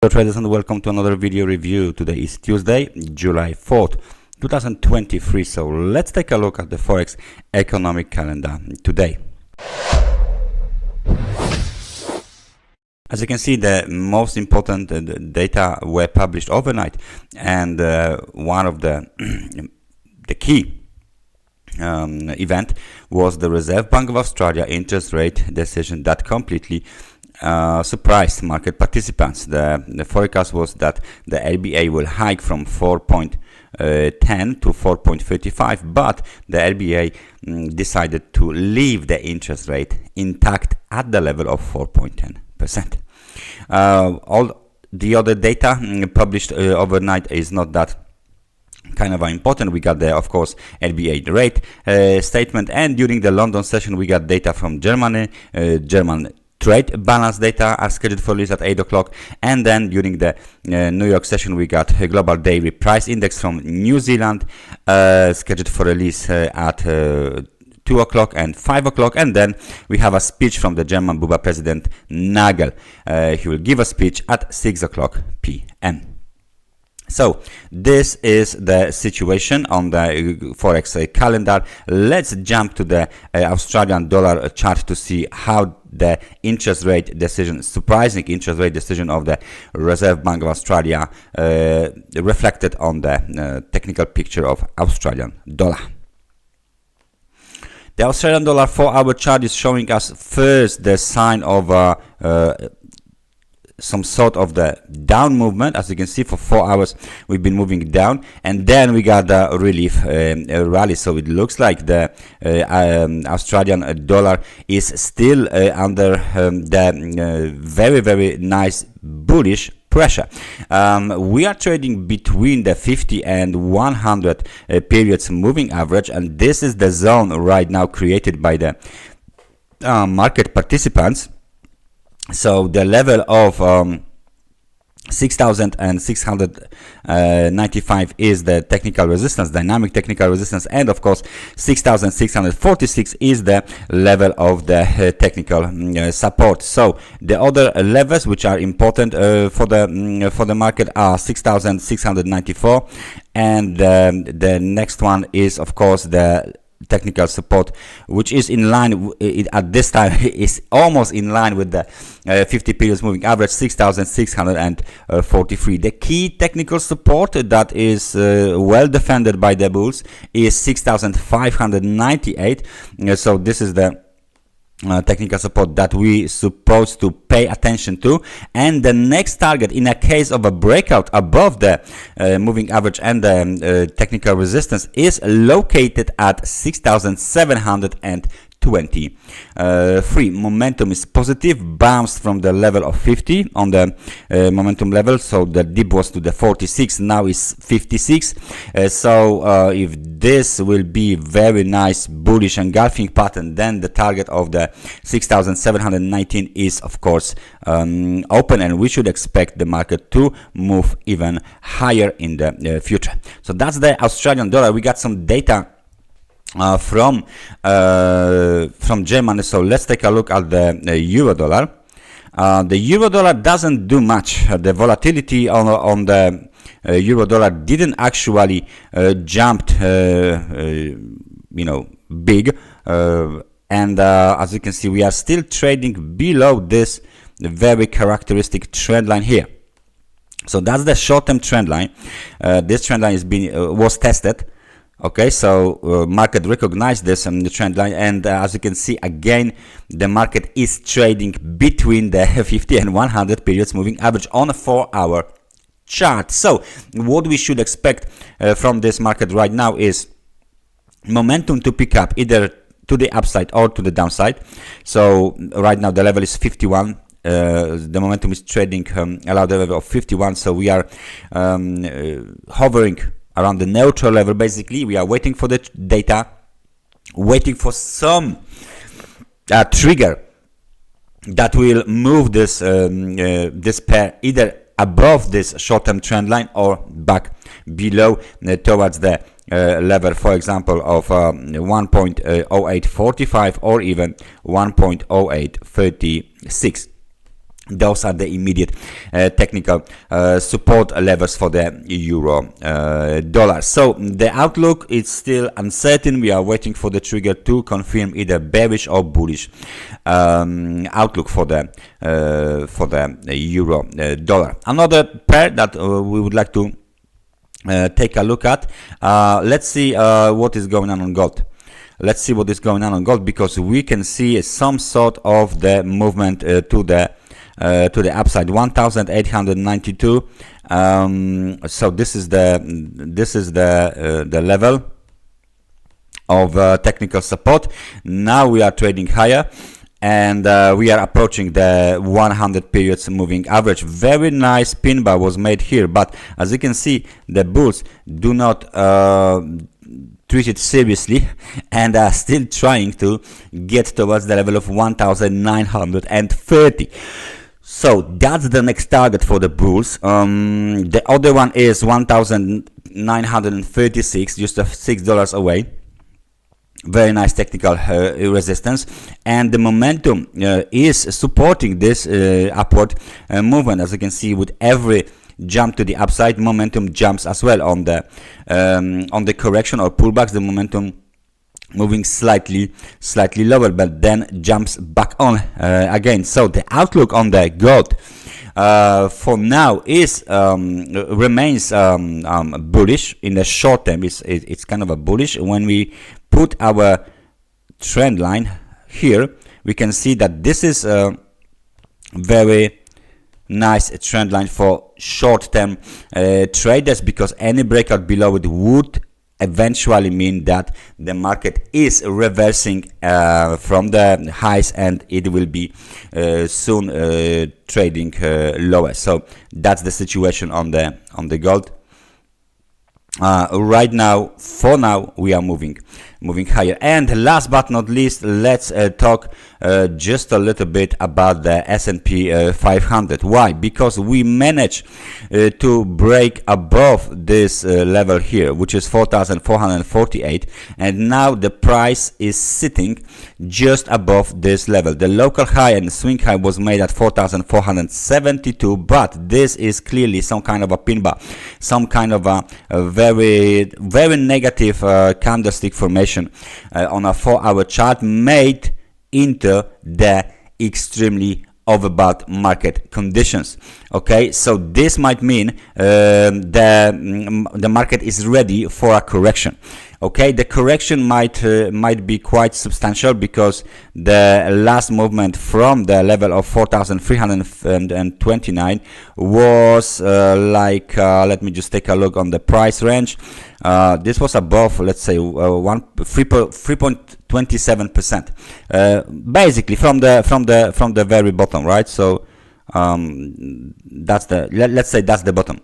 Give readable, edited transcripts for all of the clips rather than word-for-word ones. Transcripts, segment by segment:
Hello traders, and welcome to another video review. Today is Tuesday, July 4th, 2023. So let's take a look at the Forex economic calendar today. As you can see, the most important data were published overnight, and one of the key event was the Reserve Bank of Australia interest rate decision that completely surprised market participants. The forecast was that the RBA will hike from 4.10 to 4.35, but the RBA decided to leave the interest rate intact at the level of 4.10%. All the other data published overnight is not that kind of important. We got the, of course, RBA rate statement, and during the London session we got data from Germany. German trade balance data are scheduled for release at 8 o'clock, and then during the New York session we got a GlobalDiary Price Index from New Zealand scheduled for release at 2 o'clock and 5 o'clock, and then we have a speech from the German Buba President Nagel. He will give a speech at 6 o'clock p.m. So this is the situation on the Forex calendar. Let's jump to the Australian dollar chart to see how the interest rate decision, surprising interest rate decision of the Reserve Bank of Australia reflected on the technical picture of Australian dollar. The Australian dollar 4-hour chart is showing us first the sign of some sort of the down movement. As you can see, for 4 hours we've been moving down, and then we got the relief rally. So it looks like the Australian dollar is still under the very nice bullish pressure. We are trading between the 50 and 100 periods moving average, and this is the zone right now created by the market participants. So the level of 6,695 is the technical resistance, dynamic technical resistance, and of course 6,646 is the level of the technical support. So the other levels which are important for the market are 6,694, and the next one is of course the technical support, which is in line at this time is almost in line with the 50 periods moving average, 6,643. The key technical support that is well defended by the bulls is 6,598. So this is the technical support that we supposed to pay attention to, and the next target in a case of a breakout above the moving average and the technical resistance is located at 6,723. Momentum is positive, bounced from the level of 50 on the momentum level, so the dip was to the 46, now is 56. So if this will be very nice bullish engulfing pattern, then the target of the 6,719 is of course open, and we should expect the market to move even higher in the future. So that's the Australian dollar. We got some data from Germany, so let's take a look at the euro dollar. The euro dollar doesn't do much. The volatility on the euro dollar didn't actually jumped big, and as you can see, we are still trading below this very characteristic trend line here. So that's the short-term trend line. This trend line was tested. Okay, so market recognized this the trend line, and as you can see, again the market is trading between the 50 and 100 periods moving average on a 4-hour chart. So what we should expect from this market right now is momentum to pick up either to the upside or to the downside. So right now the level is 51. The momentum is trading around the level of 51, so we are hovering around the neutral level. Basically, we are waiting for the data, waiting for some trigger that will move this this pair either above this short-term trend line or back below towards the level, for example, of 1.0845 or even 1.0836. Those are the immediate technical support levels for the euro dollar. So the outlook is still uncertain. We are waiting for the trigger to confirm either bearish or bullish outlook for the euro dollar. Another pair that we would like to take a look at. Let's see what is going on gold. Let's see what is going on gold, because we can see some sort of the movement to the upside, 1892. So this is the level of technical support. Now we are trading higher, and we are approaching the 100 periods moving average. Very nice pin bar was made here, but as you can see, the bulls do not treat it seriously and are still trying to get towards the level of 1930. So that's the next target for the bulls. The other one is 1936, just $6 away. Very nice technical resistance, and the momentum is supporting this upward movement. As you can see, with every jump to the upside, momentum jumps as well. On the correction or pullbacks, the momentum moving slightly lower, but then jumps back on again. So the outlook on the gold for now is remains bullish. In the short term, it's kind of a bullish. When we put our trend line here, we can see that this is a very nice trend line for short-term traders, because any breakout below it would eventually mean that the market is reversing from the highs, and it will be soon trading lower. So that's the situation on the gold. Right now, for now, we are moving higher. And last but not least, let's talk just a little bit about the S&P 500. Why? Because we managed to break above this level here, which is 4,448, and now the price is sitting just above this level. The local high and swing high was made at 4,472, but this is clearly some kind of a pin bar, some kind of a very negative candlestick formation on a 4-hour chart, made into the extremely overbought market conditions. Okay, so this might mean the market is ready for a correction. Okay, the correction might be quite substantial, because the last movement from the level of 4,329 was let me just take a look on the price range. This was above, let's say, 3.27%, basically from the very bottom, right? So that's let's say that's the bottom,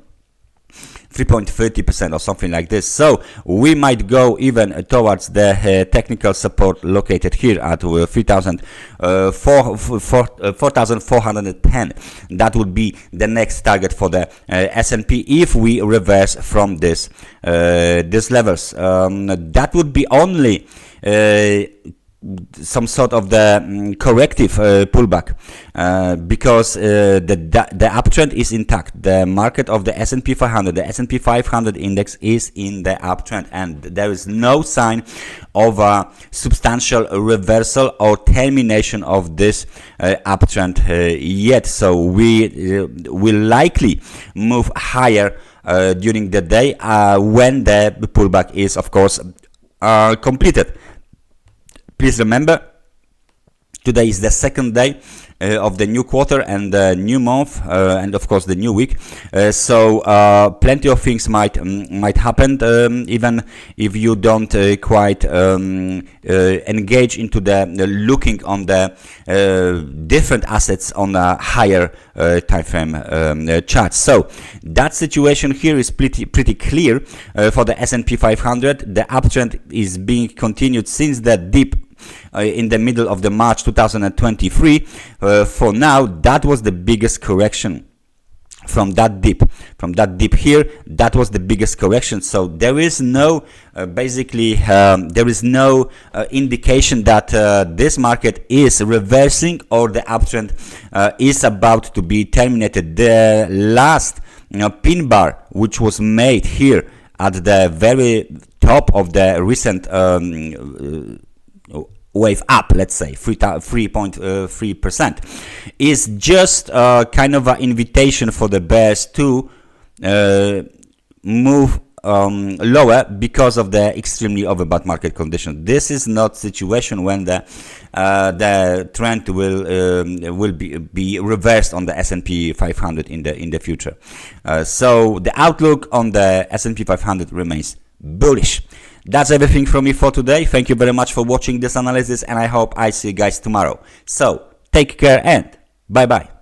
3.30% or something like this. So we might go even towards the technical support located here at 4,410. That would be the next target for the S&P if we reverse from this levels. That would be only some sort of the corrective pullback, because the uptrend is intact. The market of the S&P 500, the S&P 500 index, is in the uptrend, and there is no sign of a substantial reversal or termination of this uptrend yet. So we will likely move higher during the day when the pullback is, of course, completed. Please remember, today is the second day of the new quarter and the new month, and of course the new week. So plenty of things might happen, even if you don't quite engage into the looking on the different assets on a higher time frame chart. So that situation here is pretty clear for the S&P 500. The uptrend is being continued since the dip in the middle of the March 2023. For now, that was the biggest correction from that dip here. That was the biggest correction. So there is no basically there is no indication that this market is reversing or the uptrend is about to be terminated. The last pin bar which was made here at the very top of the recent wave up, let's say 3.3%, is just kind of an invitation for the bears to move lower because of the extremely overbought market condition. This is not situation when the trend will be reversed on the S&P 500 in the future. So the outlook on the S&P 500 remains bullish. That's everything from me for today. Thank you very much for watching this analysis, and I hope I see you guys tomorrow. So take care and bye bye.